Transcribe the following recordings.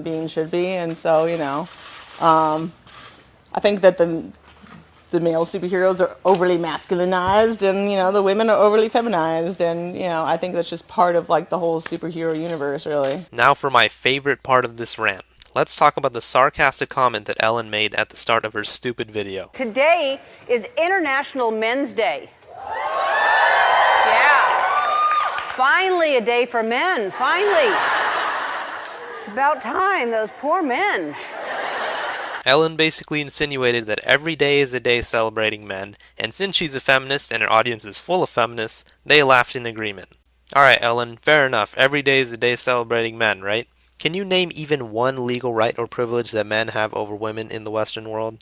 being should be. And so, I think that the male superheroes are overly masculinized, and the women are overly feminized, and I think that's just part of like the whole superhero universe, really. Now for my favorite part of this rant. Let's talk about the sarcastic comment that Ellen made at the start of her stupid video. Today is International Men's Day. Yeah. Finally a day for men. Finally. It's about time, those poor men. Ellen basically insinuated that every day is a day celebrating men, and since she's a feminist and her audience is full of feminists, they laughed in agreement. Alright, Ellen, fair enough, every day is a day celebrating men, right? Can you name even one legal right or privilege that men have over women in the Western world?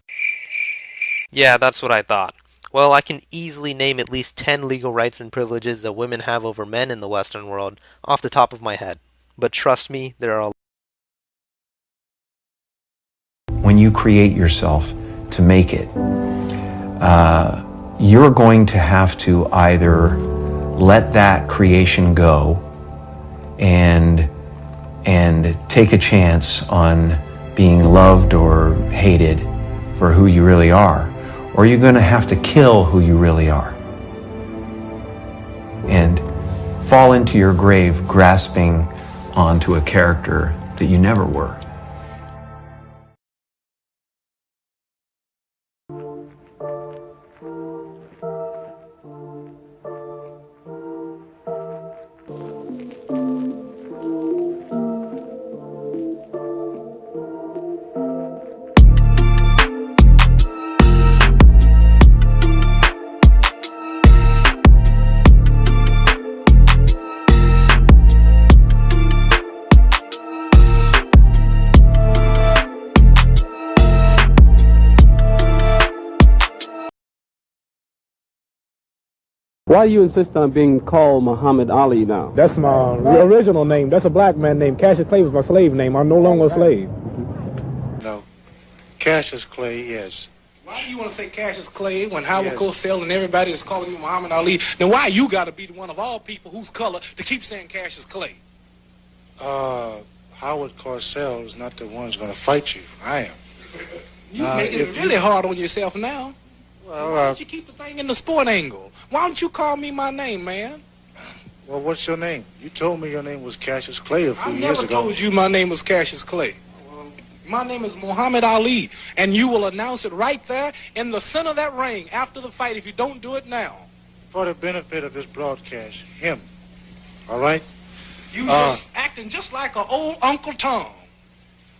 Yeah, that's what I thought. Well, I can easily name at least 10 legal rights and privileges that women have over men in the Western world off the top of my head. But trust me, there are a when you create yourself to make it, you're going to have to either let that creation go and take a chance on being loved or hated for who you really are, or you're going to have to kill who you really are and fall into your grave grasping onto a character that you never were. Why do you insist on being called Muhammad Ali now? That's my original name. That's a black man name. Cassius Clay was my slave name. I'm no longer a slave. No. Cassius Clay, yes. Why do you want to say Cassius Clay when Howard Cosell and everybody is calling you Muhammad Ali? Now why you got to be the one of all people whose color to keep saying Cassius Clay? Howard Cosell is not the one who's going to fight you. I am. You make it really hard on yourself now. Well, why don't you keep the thing in the sport angle? Why don't you call me my name, man? Well, what's your name? You told me your name was Cassius Clay a few years ago. I never told you my name was Cassius Clay. My name is Muhammad Ali, and you will announce it right there in the center of that ring after the fight if you don't do it now. For the benefit of this broadcast, him. All right? You just acting just like an old Uncle Tom.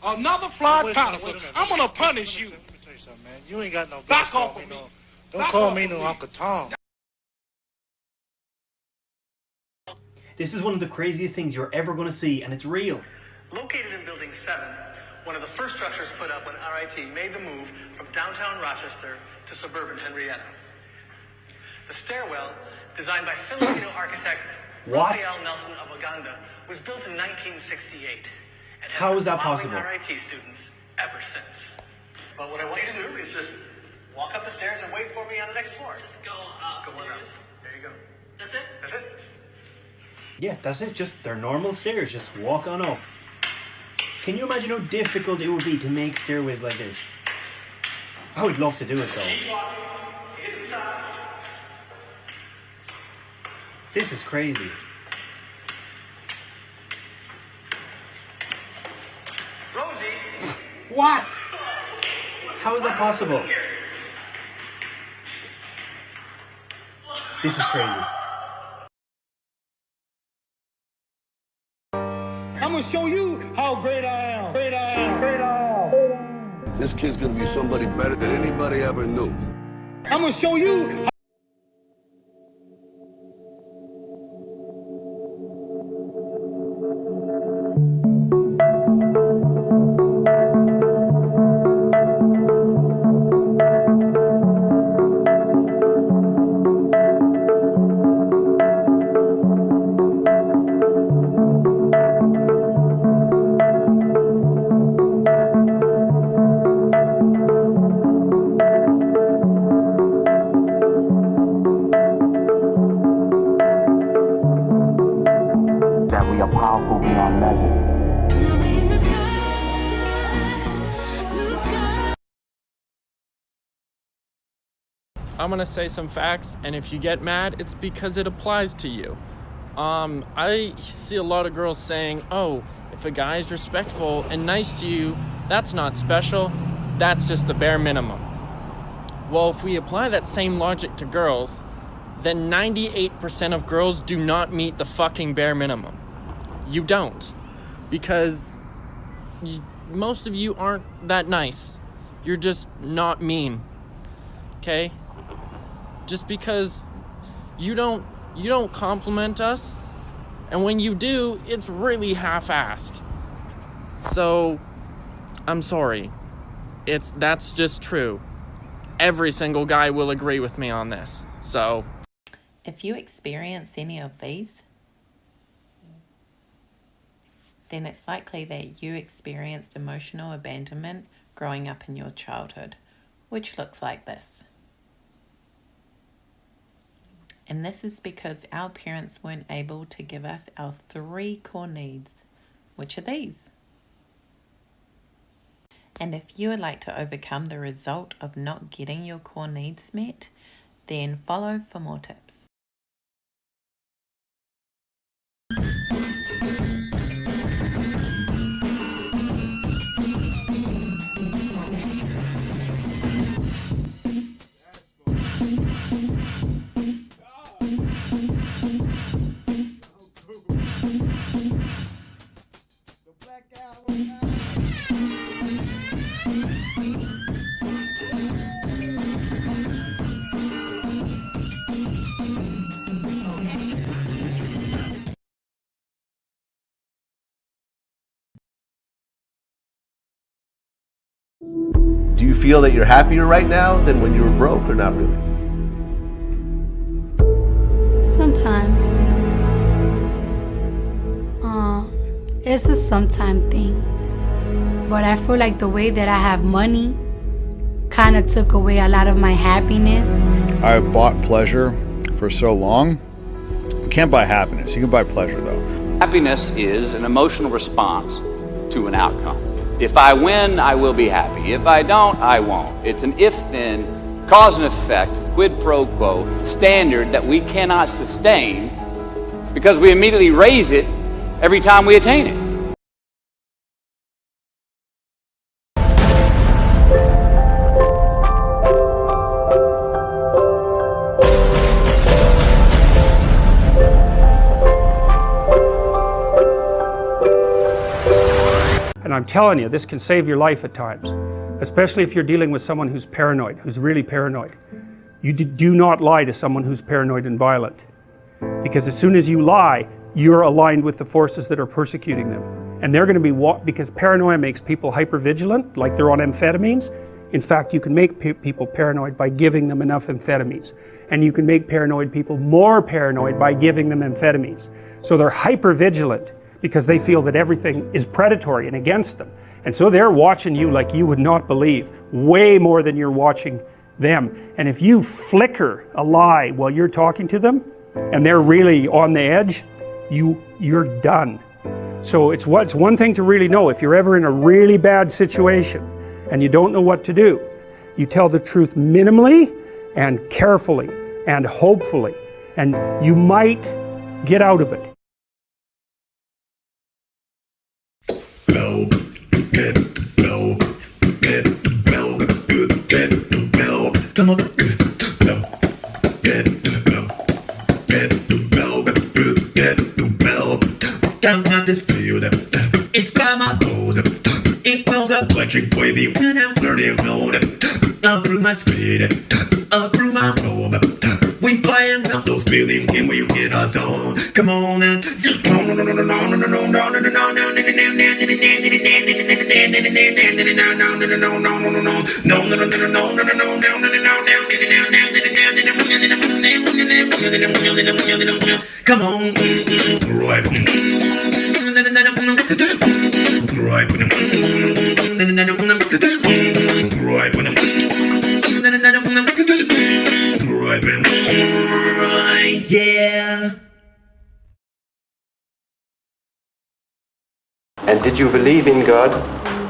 Another flawed policy. I'm going to punish you. Let me tell you something, man. You ain't got no back off of me. Don't call me no Uncle Tom. This is one of the craziest things you're ever going to see, and it's real. Located in Building 7, one of the first structures put up when RIT made the move from downtown Rochester to suburban Henrietta. The stairwell, designed by Filipino architect Rafael Nelson of Uganda, was built in 1968. And How is that possible? RIT students ever since. But what I want you to do is just walk up the stairs and wait for me on the next floor. Just go upstairs. There you go. That's it? That's it. Yeah, that's it. Just they're normal stairs. Just walk on up. Can you imagine how difficult it would be to make stairways like this? I would love to do it though. This is crazy. Rosie! What? How is that possible? This is crazy. I'm going to show you how great I am. Great I am. Great I am. This kid's going to be somebody better than anybody ever knew. I'm going to show you I'm gonna say some facts, and if you get mad, it's because it applies to you. I see a lot of girls saying, oh, if a guy is respectful and nice to you, that's not special, that's just the bare minimum. Well, if we apply that same logic to girls, then 98% of girls do not meet the fucking bare minimum. You don't. Because most of you aren't that nice. You're just not mean. Okay? Just because you don't compliment us, and when you do, it's really half-assed. So, I'm sorry. That's just true. Every single guy will agree with me on this. So, if you experience any of these, then it's likely that you experienced emotional abandonment growing up in your childhood, which looks like this. And this is because our parents weren't able to give us our 3 core needs, which are these. And if you would like to overcome the result of not getting your core needs met, then follow for more tips. Do you feel that you're happier right now than when you were broke, or not really? Sometimes. It's a sometime thing. But I feel like the way that I have money kind of took away a lot of my happiness. I've bought pleasure for so long. You can't buy happiness. You can buy pleasure, though. Happiness is an emotional response to an outcome. If I win, I will be happy. If I don't, I won't. It's an if-then, cause and effect, quid pro quo standard that we cannot sustain because we immediately raise it every time we attain it. And I'm telling you, this can save your life at times, especially if you're dealing with someone who's paranoid, who's really paranoid. You do not lie to someone who's paranoid and violent, because as soon as you lie, you're aligned with the forces that are persecuting them. And they're going to be, because paranoia makes people hypervigilant, like they're on amphetamines. In fact, you can make people paranoid by giving them enough amphetamines. And you can make paranoid people more paranoid by giving them amphetamines. So they're hypervigilant because they feel that everything is predatory and against them. And so they're watching you like you would not believe, way more than you're watching them. And if you flicker a lie while you're talking to them, and they're really on the edge, you're done. So it's one thing to really know, if you're ever in a really bad situation and you don't know what to do, you tell the truth minimally and carefully and hopefully, and you might get out of it. Down at this field, it's by my toes. It wells up electric wavy when I'm learning road. Up through my speed, up through my robe. We flying up those buildings and we in our zone. Come on and come on, right. Right, yeah. And did you believe in God?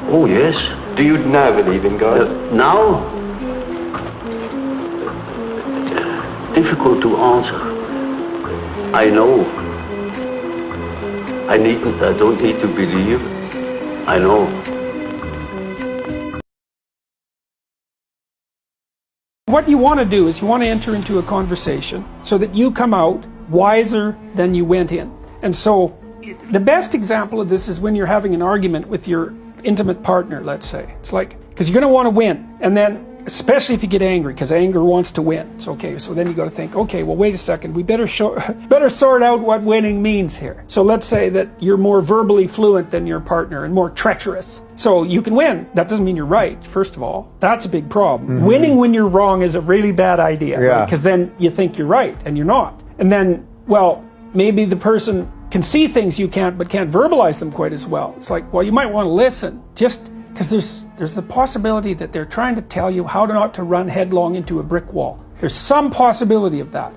Oh, yes. Do you now believe in God? Now? difficult to answer. I know. I don't need to believe. I know. What you want to do is you want to enter into a conversation so that you come out wiser than you went in. And so the best example of this is when you're having an argument with your intimate partner, let's say. It's like, because you're going to want to win. And then, especially if you get angry, because anger wants to win. It's okay. So then you got to think, okay, well, wait a second. We better sort out what winning means here. So let's say that you're more verbally fluent than your partner and more treacherous. So you can win. That doesn't mean you're right, first of all. That's a big problem. Mm-hmm. Winning when you're wrong is a really bad idea. Yeah. Because then you think you're right and you're not. And then, well, maybe the person can see things you can't, but can't verbalize them quite as well. It's like, well, you might want to listen. Just because there's the possibility that they're trying to tell you how not to run headlong into a brick wall. There's some possibility of that.